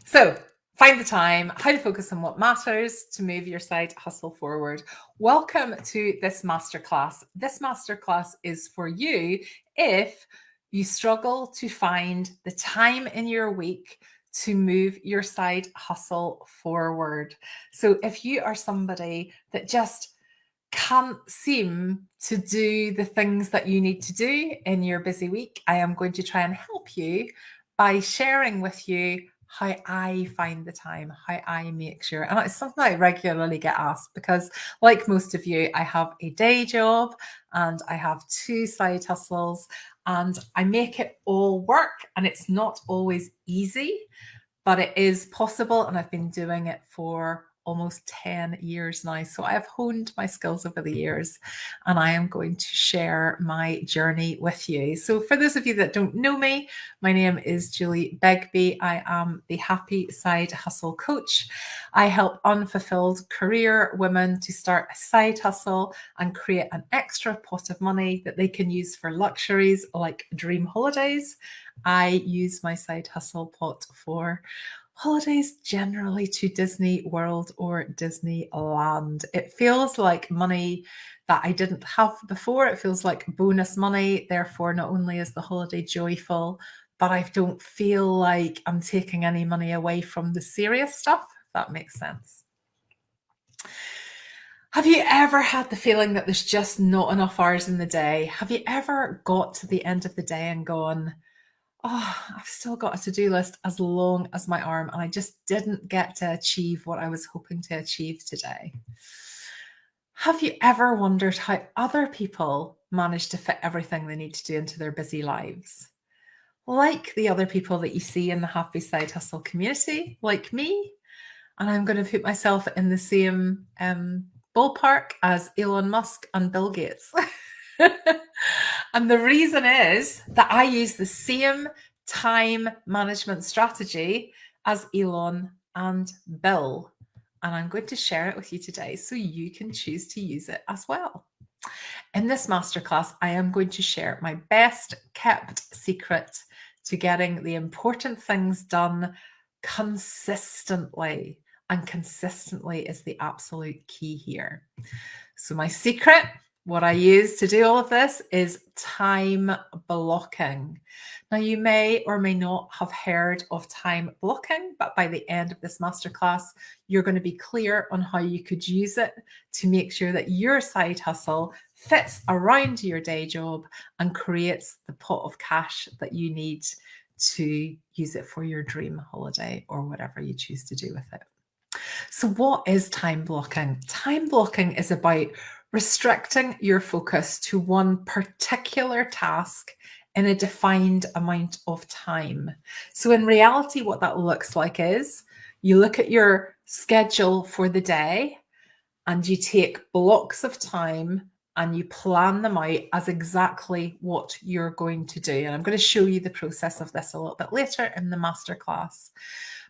So find the time, how to focus on what matters to move your side hustle forward. Welcome to this masterclass. This masterclass is for you if you struggle to find the time in your week to move your side hustle forward. So if you are somebody that just can't seem to do the things that you need to do in your busy week, I am going to try and help you by sharing with you how I find the time, how I make sure. And it's something I regularly get asked because, like most of you, I have a day job and I have two side hustles and I make it all work. And it's not always easy, but it is possible. And I've been doing it for almost 10 years now. So I have honed my skills over the years and I am going to share my journey with you. So for those of you that don't know me, my name is Julie Begbie. I am the Happy Side Hustle Coach. I help unfulfilled career women to start a side hustle and create an extra pot of money that they can use for luxuries like dream holidays. I use my side hustle pot for holidays, generally to Disney World or Disneyland. It feels like money that I didn't have before. It feels like bonus money. Therefore, not only is the holiday joyful, but I don't feel like I'm taking any money away from the serious stuff, if that makes sense. Have you ever had the feeling that there's just not enough hours in the day? Have you ever got to the end of the day and gone, oh, I've still got a to-do list as long as my arm, and I just didn't get to achieve what I was hoping to achieve today? Have you ever wondered how other people manage to fit everything they need to do into their busy lives? Like the other people that you see in the Happy Side Hustle community, like me, and I'm going to put myself in the same ballpark as Elon Musk and Bill Gates. And the reason is that I use the same time management strategy as Elon and Bill. And I'm going to share it with you today so you can choose to use it as well. In this masterclass, I am going to share my best kept secret to getting the important things done consistently. And consistently is the absolute key here. So my secret, what I use to do all of this, is time blocking. Now, you may or may not have heard of time blocking, but by the end of this masterclass, you're going to be clear on how you could use it to make sure that your side hustle fits around your day job and creates the pot of cash that you need to use it for your dream holiday or whatever you choose to do with it. So what is time blocking? Time blocking is about restricting your focus to one particular task in a defined amount of time. So in reality, what that looks like is you look at your schedule for the day and you take blocks of time and you plan them out as exactly what you're going to do. And I'm going to show you the process of this a little bit later in the masterclass.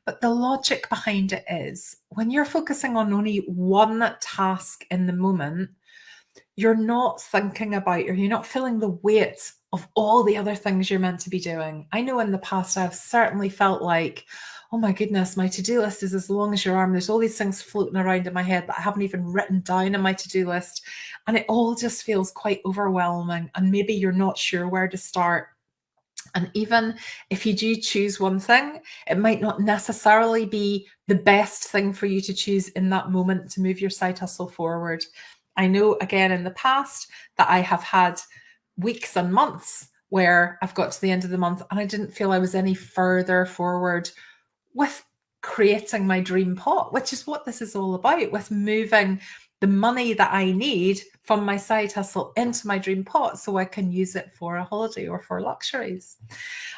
But the logic behind it is when you're focusing on only one task in the moment, you're not thinking about, or you're not feeling the weight of all the other things you're meant to be doing. I know in the past, I've certainly felt like, oh my goodness, my to-do list is as long as your arm. There's all these things floating around in my head that I haven't even written down in my to-do list. And it all just feels quite overwhelming. And maybe you're not sure where to start. And even if you do choose one thing, it might not necessarily be the best thing for you to choose in that moment to move your side hustle forward. I know, again, in the past that I have had weeks and months where I've got to the end of the month and I didn't feel I was any further forward with creating my dream pot, which is what this is all about, with moving the money that I need from my side hustle into my dream pot so I can use it for a holiday or for luxuries.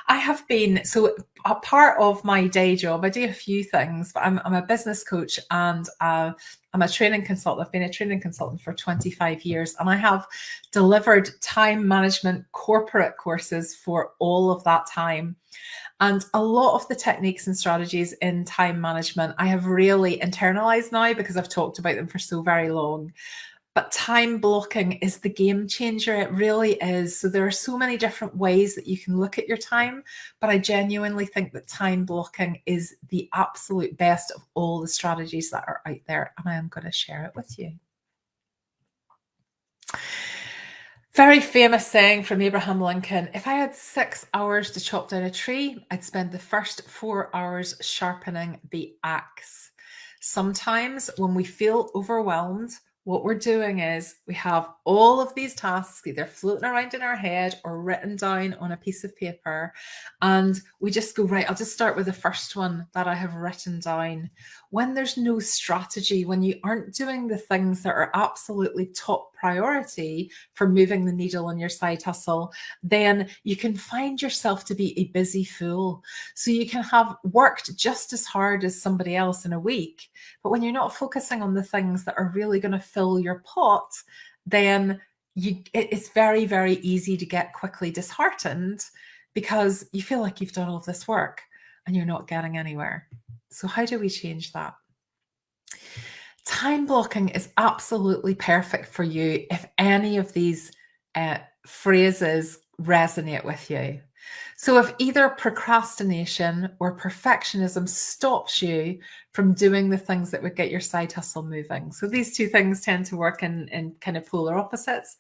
I have been, so a part of my day job, I do a few things, but I'm a business coach and I'm a training consultant. I've been a training consultant for 25 years and I have delivered time management corporate courses for all of that time. And a lot of the techniques and strategies in time management, I have really internalized now because I've talked about them for so very long. But time blocking is the game changer. It really is. So there are so many different ways that you can look at your time, but I genuinely think that time blocking is the absolute best of all the strategies that are out there, and I am going to share it with you. Very famous saying from Abraham Lincoln: if I had 6 hours to chop down a tree, I'd spend the first 4 hours sharpening the axe. Sometimes when we feel overwhelmed, what we're doing is we have all of these tasks either floating around in our head or written down on a piece of paper. And we just go, right, I'll just start with the first one that I have written down. When there's no strategy, when you aren't doing the things that are absolutely top priority for moving the needle on your side hustle, then you can find yourself to be a busy fool. So you can have worked just as hard as somebody else in a week, but when you're not focusing on the things that are really going to fill your pot, then it's very, very easy to get quickly disheartened because you feel like you've done all of this work and you're not getting anywhere. So how do we change that? Time blocking is absolutely perfect for you if any of these phrases resonate with you. So if either procrastination or perfectionism stops you from doing the things that would get your side hustle moving. So these two things tend to work in kind of polar opposites.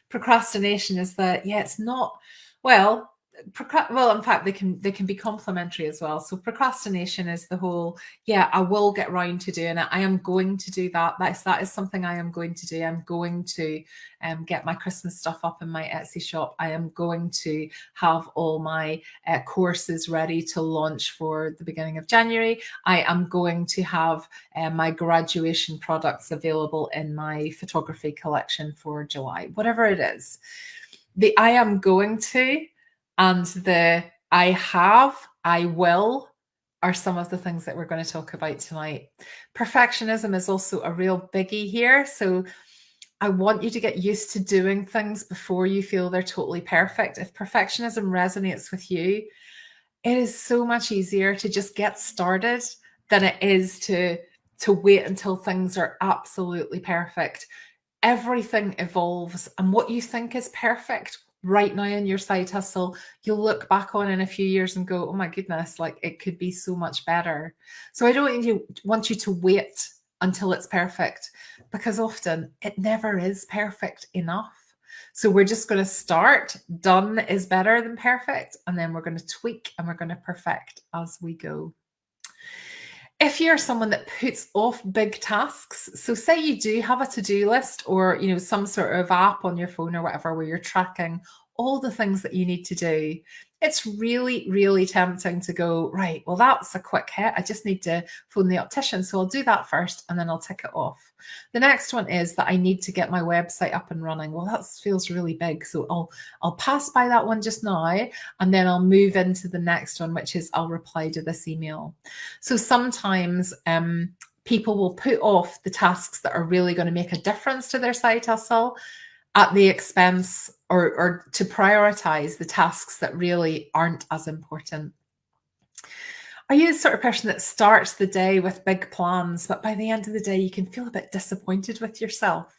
Procrastination is that, yeah, it's not, well, in fact, they can be complementary as well. So procrastination is the whole, yeah, I will get round to doing it. I am going to do that. That is something I am going to do. I'm going to get my Christmas stuff up in my Etsy shop. I am going to have all my courses ready to launch for the beginning of January. I am going to have my graduation products available in my photography collection for July. Whatever it is, the I am going to and the I have, I will are some of the things that we're going to talk about tonight. Perfectionism is also a real biggie here. So I want you to get used to doing things before you feel they're totally perfect. If perfectionism resonates with you, it is so much easier to just get started than it is to wait until things are absolutely perfect. Everything evolves, and what you think is perfect right now in your side hustle, you'll look back on in a few years and go, oh my goodness, like it could be so much better. So I don't want you to wait until it's perfect, because often it never is perfect enough. So we're just going to start. Done is better than perfect. And then we're going to tweak and we're going to perfect as we go. If you're someone that puts off big tasks, so say you do have a to-do list or, some sort of app on your phone or whatever, where you're tracking all the things that you need to do, it's really, really tempting to go, right, well, that's a quick hit. I just need to phone the optician. So I'll do that first and then I'll tick it off. The next one is that I need to get my website up and running. Well, that feels really big. So I'll pass by that one just now, and then I'll move into the next one, which is I'll reply to this email. So sometimes people will put off the tasks that are really going to make a difference to their side hustle at the expense or to prioritize the tasks that really aren't as important. Are you the sort of person that starts the day with big plans, but by the end of the day, you can feel a bit disappointed with yourself?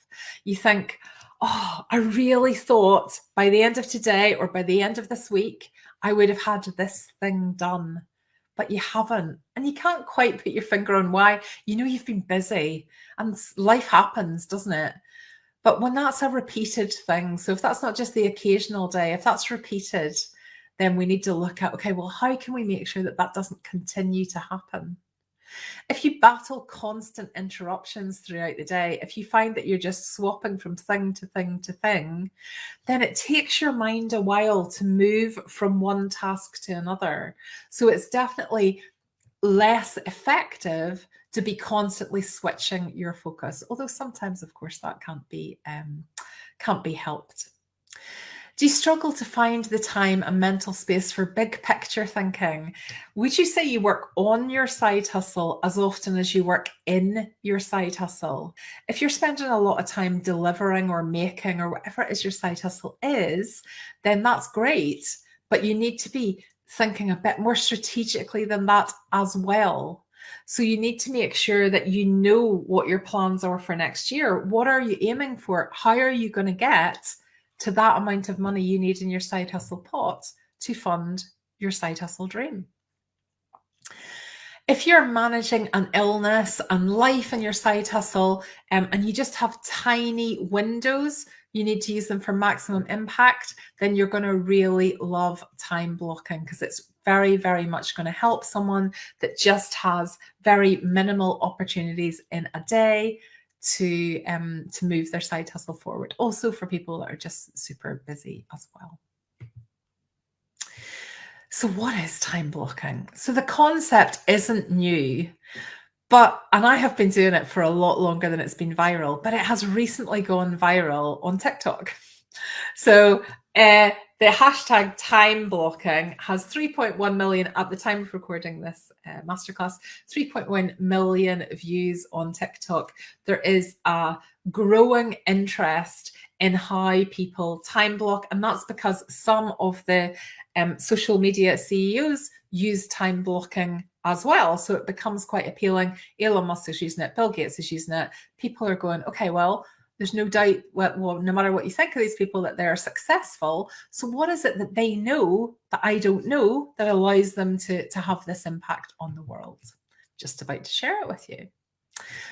You think, oh, I really thought by the end of today or by the end of this week, I would have had this thing done, but you haven't. And you can't quite put your finger on why. You've been busy and life happens, doesn't it? But when that's a repeated thing, so if that's not just the occasional day, if that's repeated, then we need to look at, okay, well, how can we make sure that that doesn't continue to happen? If you battle constant interruptions throughout the day, if you find that you're just swapping from thing to thing to thing, then it takes your mind a while to move from one task to another. So it's definitely less effective to be constantly switching your focus, although sometimes, of course, that can't be helped. Do you struggle to find the time and mental space for big picture thinking? Would you say you work on your side hustle as often as you work in your side hustle? If you're spending a lot of time delivering or making or whatever it is your side hustle is, then that's great, but you need to be thinking a bit more strategically than that as well. So you need to make sure that you know what your plans are for next year. What are you aiming for? How are you going to get to that amount of money you need in your side hustle pot to fund your side hustle dream? If you're managing an illness and life in your side hustle, and you just have tiny windows, you need to use them for maximum impact, then you're going to really love time blocking, because it's very, very much going to help someone that just has very minimal opportunities in a day to move their side hustle forward. Also for people that are just super busy as well. So what is time blocking? So the concept isn't new, and I have been doing it for a lot longer than it's been viral, but it has recently gone viral on TikTok. So the hashtag time blocking has 3.1 million at the time of recording this masterclass, 3.1 million views on TikTok. There is a growing interest in how people time block, and that's because some of the social media CEOs use time blocking as well. So it becomes quite appealing. Elon Musk is using it. Bill Gates is using it. People are going, okay, well, there's no doubt, well, no matter what you think of these people, that they're successful. So what is it that they know that I don't know that allows them to have this impact on the world? Just about to share it with you.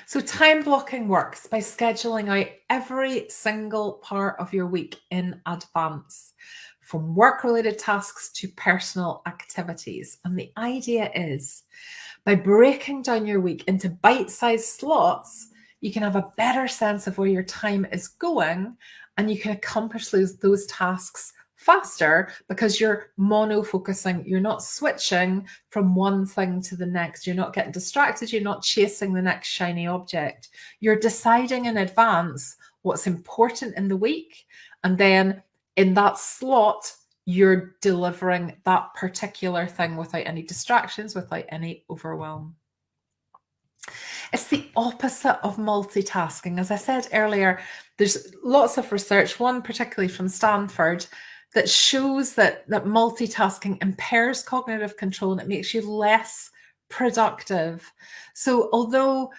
So time blocking works by scheduling out every single part of your week in advance, from work-related tasks to personal activities. And the idea is, by breaking down your week into bite-sized slots, you can have a better sense of where your time is going, and you can accomplish those tasks faster because you're mono-focusing. You're not switching from one thing to the next. You're not getting distracted. You're not chasing the next shiny object. You're deciding in advance what's important in the week, and then in that slot, you're delivering that particular thing without any distractions, without any overwhelm. It's the opposite of multitasking. As I said earlier, there's lots of research, one particularly from Stanford, that shows that multitasking impairs cognitive control and it makes you less productive. So although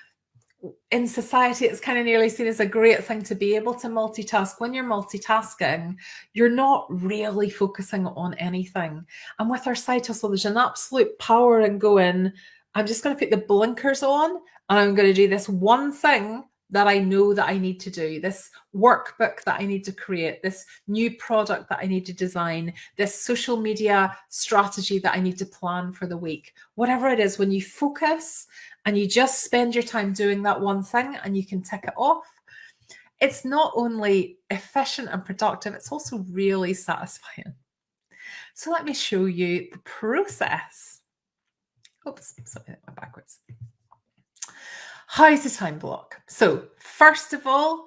in society it's kind of nearly seen as a great thing to be able to multitask, when you're multitasking, you're not really focusing on anything. And with our side hustle, there's an absolute power in going, I'm just going to put the blinkers on and I'm going to do this one thing that I know that I need to do, this workbook that I need to create, this new product that I need to design, this social media strategy that I need to plan for the week. Whatever it is, when you focus and you just spend your time doing that one thing and you can tick it off, it's not only efficient and productive, it's also really satisfying. So let me show you the process. Oops, sorry, that went backwards. How to time block. So first of all,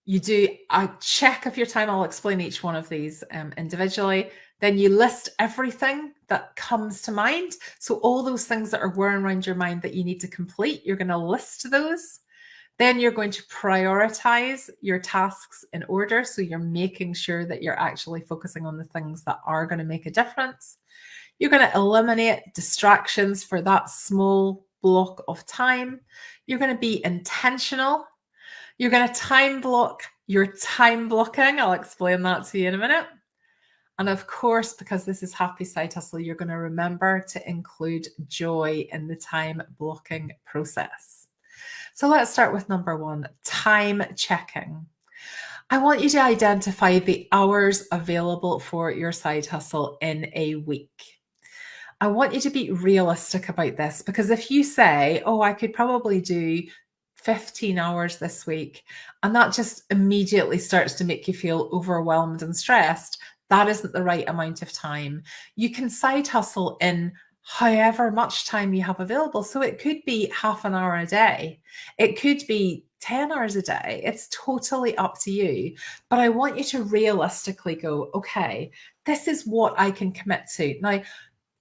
you do a check of your time. I'll explain each one of these individually. Then you list everything that comes to mind. So all those things that are whirring around your mind that you need to complete, you're going to list those. Then you're going to prioritize your tasks in order. So you're making sure that you're actually focusing on the things that are going to make a difference. You're going to eliminate distractions for that small block of time. You're going to be intentional. You're going to time block your time blocking. I'll explain that to you in a minute. And of course, because this is Happy Side Hustle, you're going to remember to include joy in the time blocking process. So let's start with number one, time checking. I want you to identify the hours available for your side hustle in a week. I want you to be realistic about this, because if you say, oh, I could probably do 15 hours this week, and that just immediately starts to make you feel overwhelmed and stressed, that isn't the right amount of time. You can side hustle in however much time you have available. So it could be half an hour a day. It could be 10 hours a day. It's totally up to you. But I want you to realistically go, okay, this is what I can commit to. Now,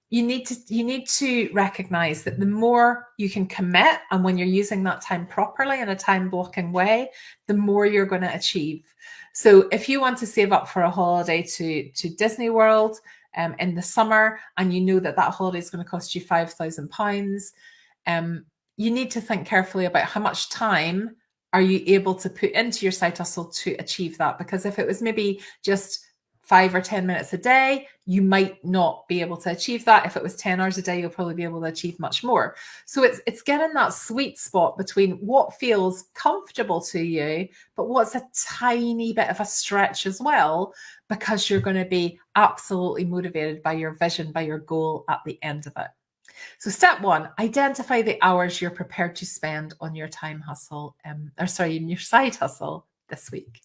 you need to recognize that the more you can commit, and when you're using that time properly in a time blocking way, the more you're going to achieve. So if you want to save up for a holiday to Disney World in the summer, and you know that holiday is going to cost you £5,000, you need to think carefully about how much time are you able to put into your side hustle to achieve that. Because if it was maybe just 5 or 10 minutes a day, you might not be able to achieve that. If it was 10 hours a day, you'll probably be able to achieve much more. So it's getting that sweet spot between what feels comfortable to you, but what's a tiny bit of a stretch as well, because you're going to be absolutely motivated by your vision, by your goal at the end of it. So step one, identify the hours you're prepared to spend on your time hustle, in your side hustle this week.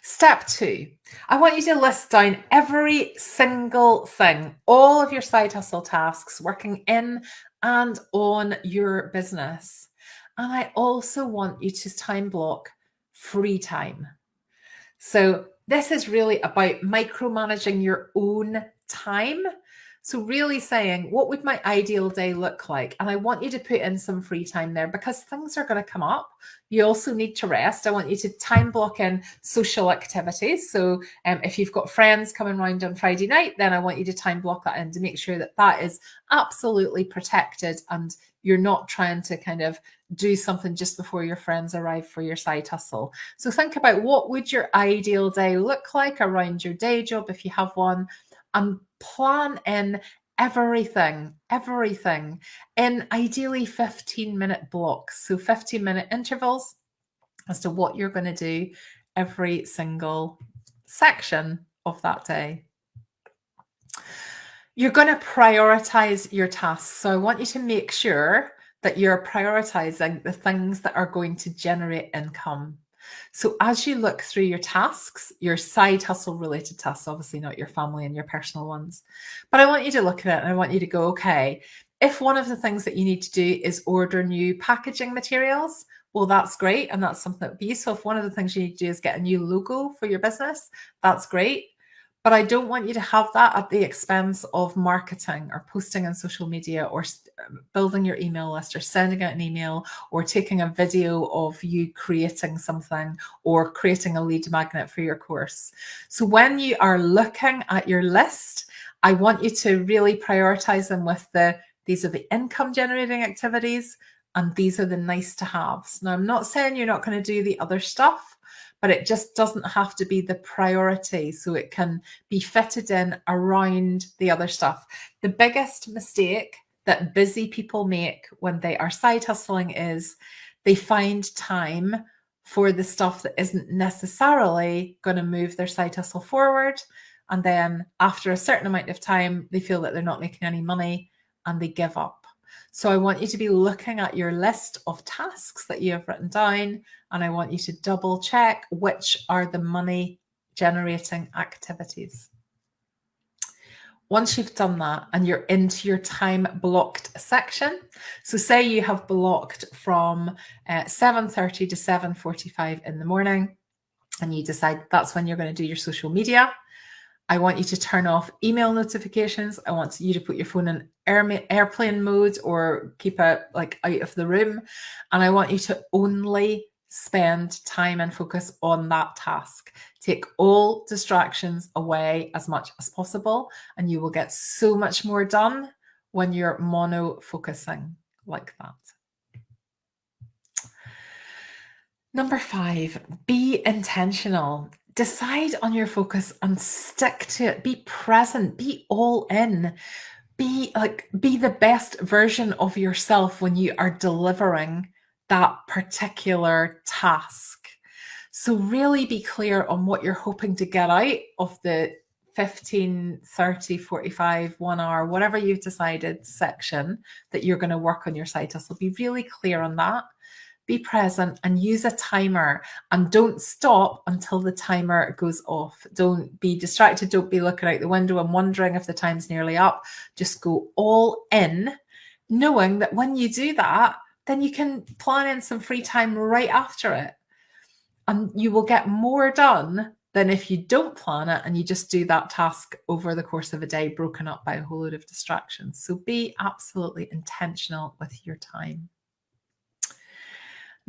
Step two, I want you to list down every single thing, all of your side hustle tasks working in and on your business. And I also want you to time block free time. So this is really about micromanaging your own time. So really saying, what would my ideal day look like? And I want you to put in some free time there, because things are going to come up. You also need to rest. I want you to time block in social activities. So if you've got friends coming around on Friday night, then I want you to time block that in to make sure that that is absolutely protected and you're not trying to kind of do something just before your friends arrive for your side hustle. So think about, what would your ideal day look like around your day job if you have one, and plan in everything in ideally 15-minute blocks. So 15-minute intervals as to what you're going to do every single section of that day. You're going to prioritize your tasks. So I want you to make sure that you're prioritizing the things that are going to generate income. So as you look through your tasks, your side hustle related tasks, obviously not your family and your personal ones, but I want you to look at it and I want you to go, okay, if one of the things that you need to do is order new packaging materials, well, that's great. And that's something that would be useful. If one of the things you need to do is get a new logo for your business, that's great. But I don't want you to have that at the expense of marketing or posting on social media or building your email list or sending out an email or taking a video of you creating something or creating a lead magnet for your course. So when you are looking at your list, I want you to really prioritize them with these are the income generating activities and these are the nice to haves. Now, I'm not saying you're not going to do the other stuff, but it just doesn't have to be the priority. So it can be fitted in around the other stuff. The biggest mistake that busy people make when they are side hustling is they find time for the stuff that isn't necessarily going to move their side hustle forward. And then after a certain amount of time, they feel that they're not making any money and they give up. So I want you to be looking at your list of tasks that you have written down, and I want you to double check which are the money generating activities. Once you've done that and you're into your time blocked section, so say you have blocked from 7:30 to 7:45 in the morning, and you decide that's when you're going to do your social media, I want you to turn off email notifications. I want you to put your phone in airplane mode or keep it like out of the room. And I want you to only spend time and focus on that task. Take all distractions away as much as possible, and you will get so much more done when you're mono focusing like that. Number 5, be intentional. Decide on your focus and stick to it. Be present, be all in. Be the best version of yourself when you are delivering that particular task. So really be clear on what you're hoping to get out of the 15, 30, 45, 1 hour, whatever you've decided section that you're going to work on your side hustle. Be really clear on that. Be present and use a timer, and don't stop until the timer goes off. Don't be distracted. Don't be looking out the window and wondering if the time's nearly up. Just go all in, knowing that when you do that, then you can plan in some free time right after it. And you will get more done than if you don't plan it and you just do that task over the course of a day, broken up by a whole load of distractions. So be absolutely intentional with your time.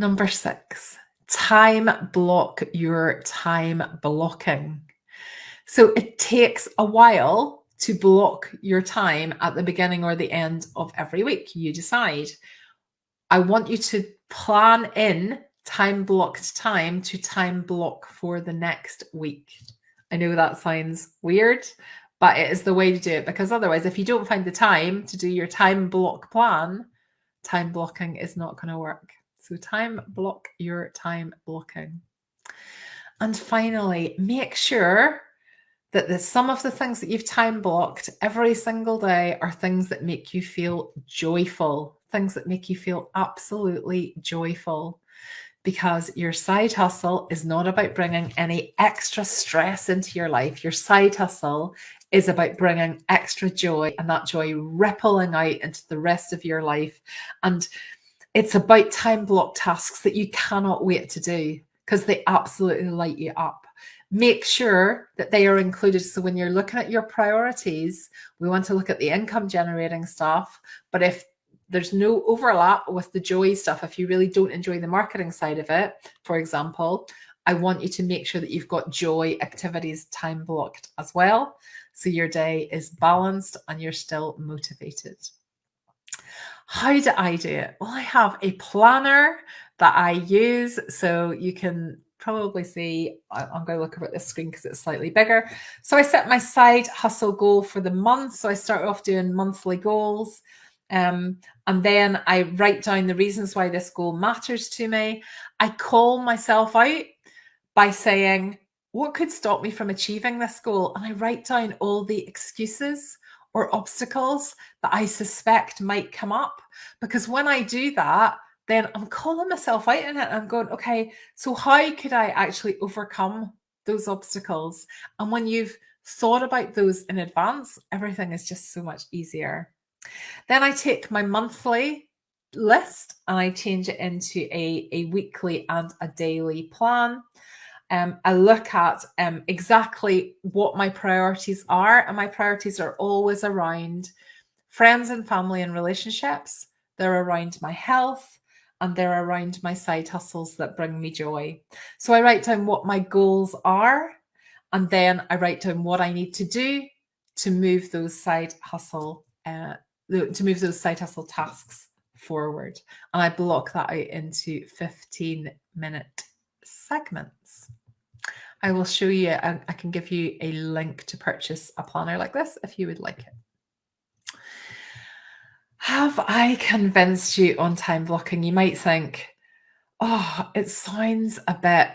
Number 6, time block your time blocking. So it takes a while to block your time at the beginning or the end of every week. You decide. I want you to plan in time blocked time to time block for the next week. I know that sounds weird, but it is the way to do it, because otherwise, if you don't find the time to do your time block plan, time blocking is not going to work. So time block your time blocking. And finally, make sure that some of the things that you've time blocked every single day are things that make you feel joyful, things that make you feel absolutely joyful. Because your side hustle is not about bringing any extra stress into your life. Your side hustle is about bringing extra joy, and that joy rippling out into the rest of your life. And it's about time block tasks that you cannot wait to do because they absolutely light you up. Make sure that they are included. So when you're looking at your priorities, we want to look at the income generating stuff. But if there's no overlap with the joy stuff, if you really don't enjoy the marketing side of it, for example, I want you to make sure that you've got joy activities time blocked as well. So your day is balanced and you're still motivated. How do I do it? Well, I have a planner that I use. So you can probably see, I'm going to look over at this screen because it's slightly bigger. So I set my side hustle goal for the month. So I start off doing monthly goals. And then I write down the reasons why this goal matters to me. I call myself out by saying, what could stop me from achieving this goal? And I write down all the excuses or obstacles that I suspect might come up. Because when I do that, then I'm calling myself out in it. I'm going, okay, so how could I actually overcome those obstacles? And when you've thought about those in advance, everything is just so much easier. Then I take my monthly list and I change it into a weekly and a daily plan. I look at exactly what my priorities are, and my priorities are always around friends and family and relationships. They're around my health, and they're around my side hustles that bring me joy. So I write down what my goals are, and then I write down what I need to do to move those side hustle tasks forward. And I block that out into 15-minute segments. I will show you, and I can give you a link to purchase a planner like this if you would like it. Have I convinced you on time blocking? You might think, oh, it sounds a bit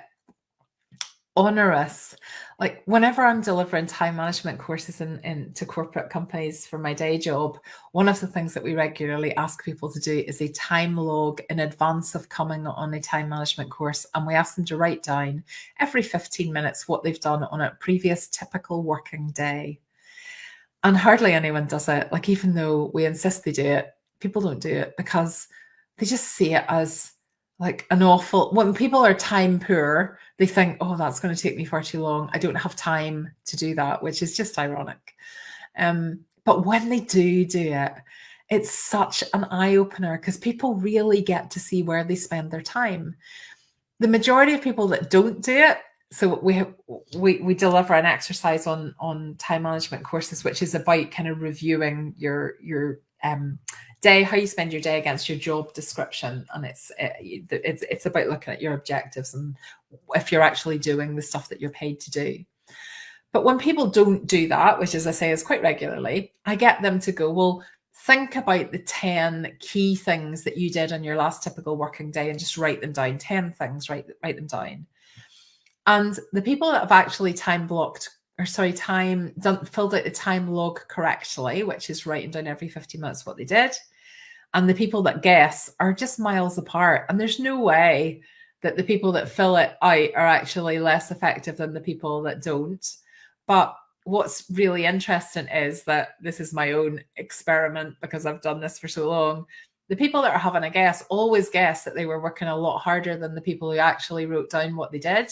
onerous. Like whenever I'm delivering time management courses to corporate companies for my day job, one of the things that we regularly ask people to do is a time log in advance of coming on a time management course. And we ask them to write down every 15 minutes what they've done on a previous typical working day. And hardly anyone does it. Like, even though we insist they do it, people don't do it because they just see it as like an awful, when people are time poor, they think, oh, that's going to take me far too long. I don't have time to do that, which is just ironic. But when they do it, it's such an eye opener because people really get to see where they spend their time. The majority of people that don't do it, so we deliver an exercise on time management courses, which is about kind of reviewing your day, how you spend your day against your job description, and it's about looking at your objectives and if you're actually doing the stuff that you're paid to do. But when people don't do that, which, as I say, is quite regularly, I get them to go, well, think about the 10 key things that you did on your last typical working day and just write them down. 10 things, write them down. And the people that have actually filled out the time log correctly, which is writing down every 50 minutes what they did, and the people that guess are just miles apart. And there's no way that the people that fill it out are actually less effective than the people that don't. But what's really interesting is that this is my own experiment because I've done this for so long. The people that are having a guess always guess that they were working a lot harder than the people who actually wrote down what they did.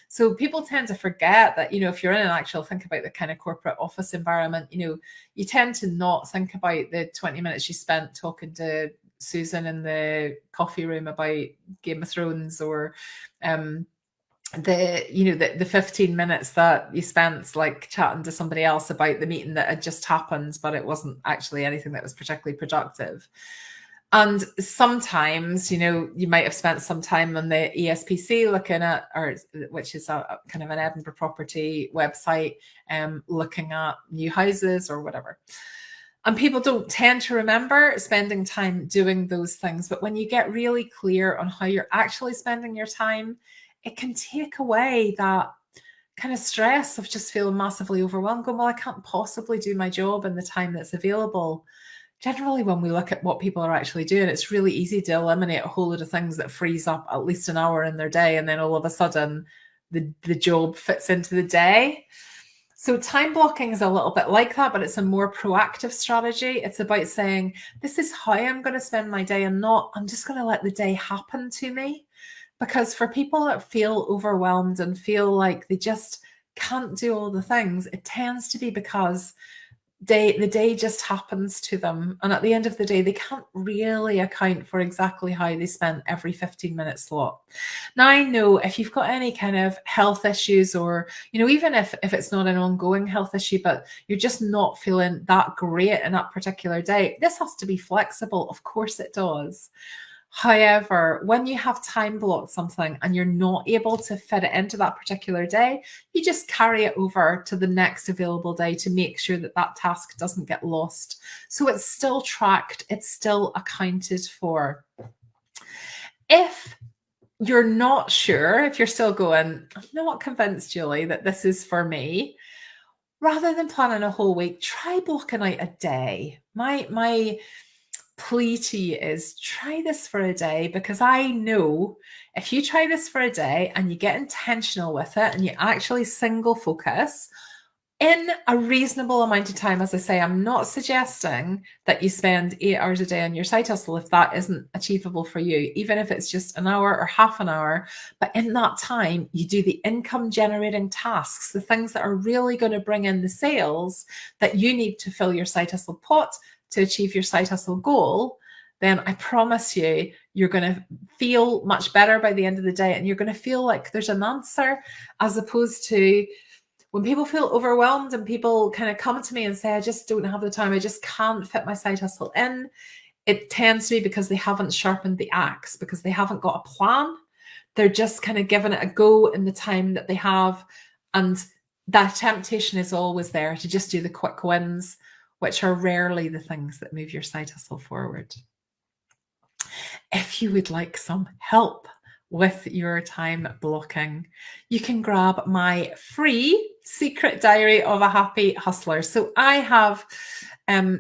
So people tend to forget that, if you're in think about the kind of corporate office environment, you tend to not think about the 20 minutes you spent talking to Susan in the coffee room about Game of Thrones or the 15 minutes that you spent like chatting to somebody else about the meeting that had just happened, but it wasn't actually anything that was particularly productive. And sometimes, you might have spent some time on the ESPC looking at, which is a kind of an Edinburgh property website, looking at new houses or whatever. And people don't tend to remember spending time doing those things. But when you get really clear on how you're actually spending your time, it can take away that kind of stress of just feeling massively overwhelmed, going, well, I can't possibly do my job in the time that's available. Generally, when we look at what people are actually doing, it's really easy to eliminate a whole lot of things that frees up at least an hour in their day. And then all of a sudden, the job fits into the day. So time blocking is a little bit like that, but it's a more proactive strategy. It's about saying, this is how I'm going to spend my day, and not, I'm just going to let the day happen to me. Because for people that feel overwhelmed and feel like they just can't do all the things, it tends to be because the day just happens to them. And at the end of the day, they can't really account for exactly how they spent every 15-minute slot. Now, I know if you've got any kind of health issues, or, even if it's not an ongoing health issue, but you're just not feeling that great in that particular day, this has to be flexible. Of course it does. However, when you have time blocked something and you're not able to fit it into that particular day, you just carry it over to the next available day to make sure that that task doesn't get lost. So it's still tracked, it's still accounted for. If you're not sure, if you're still going, I'm not convinced, Julie, that this is for me, rather than planning a whole week, try blocking out a day. My plea to you is try this for a day, because I know if you try this for a day and you get intentional with it and you actually single focus in a reasonable amount of time, as I say, I'm not suggesting that you spend 8 hours a day on your side hustle if that isn't achievable for you, even if it's just an hour or half an hour. But in that time, you do the income generating tasks, the things that are really going to bring in the sales that you need to fill your side hustle pot to achieve your side hustle goal. Then I promise you, you're going to feel much better by the end of the day, and you're going to feel like there's an answer, as opposed to when people feel overwhelmed and people kind of come to me and say, I just don't have the time, I just can't fit my side hustle in. It tends to be because they haven't sharpened the axe, because they haven't got a plan. They're just kind of giving it a go in the time that they have. And that temptation is always there to just do the quick wins, which are rarely the things that move your side hustle forward. If you would like some help with your time blocking, you can grab my free secret diary of a happy hustler. So I have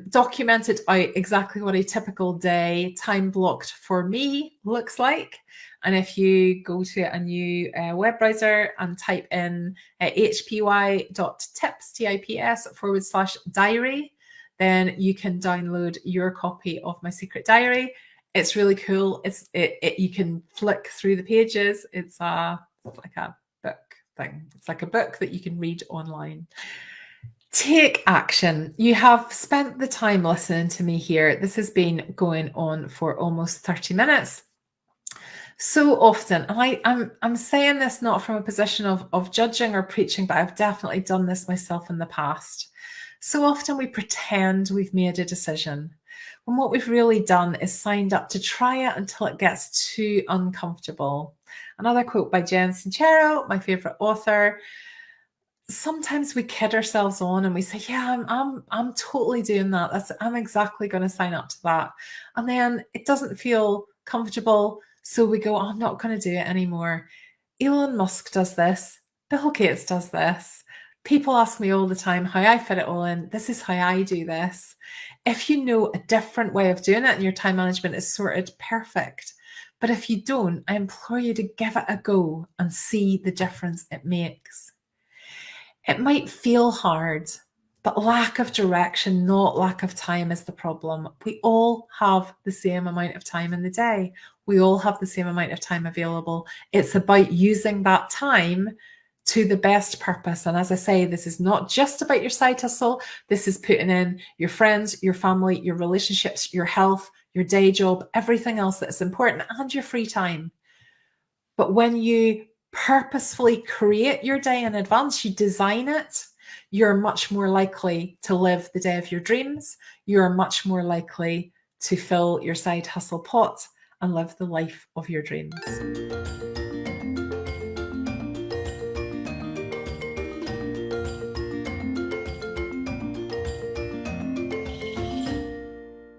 documented out exactly what a typical day time blocked for me looks like. And if you go to a new web browser and type in hpy.tips/diary, then you can download your copy of my secret diary. It's really cool. You can flick through the pages. It's like a book thing. It's like a book that you can read online. Take action. You have spent the time listening to me here. This has been going on for almost 30 minutes. So often, and I'm saying this not from a position of judging or preaching, but I've definitely done this myself in the past. So often we pretend we've made a decision, when what we've really done is signed up to try it until it gets too uncomfortable. Another quote by Jen Sincero, my favorite author. Sometimes we kid ourselves on and we say, yeah, I'm totally doing that. I'm exactly going to sign up to that. And then it doesn't feel comfortable. So we go, I'm not going to do it anymore. Elon Musk does this. Bill Gates does this. People ask me all the time how I fit it all in. This is how I do this. If you know a different way of doing it and your time management is sorted, perfect. But if you don't, I implore you to give it a go and see the difference it makes. It might feel hard, but lack of direction, not lack of time, is the problem. We all have the same amount of time in the day. We all have the same amount of time available. It's about using that time to the best purpose. And as I say, this is not just about your side hustle. This is putting in your friends, your family, your relationships, your health, your day job, everything else that's important, and your free time. But when you purposefully create your day in advance, you design it, you're much more likely to live the day of your dreams. You're much more likely to fill your side hustle pot and live the life of your dreams.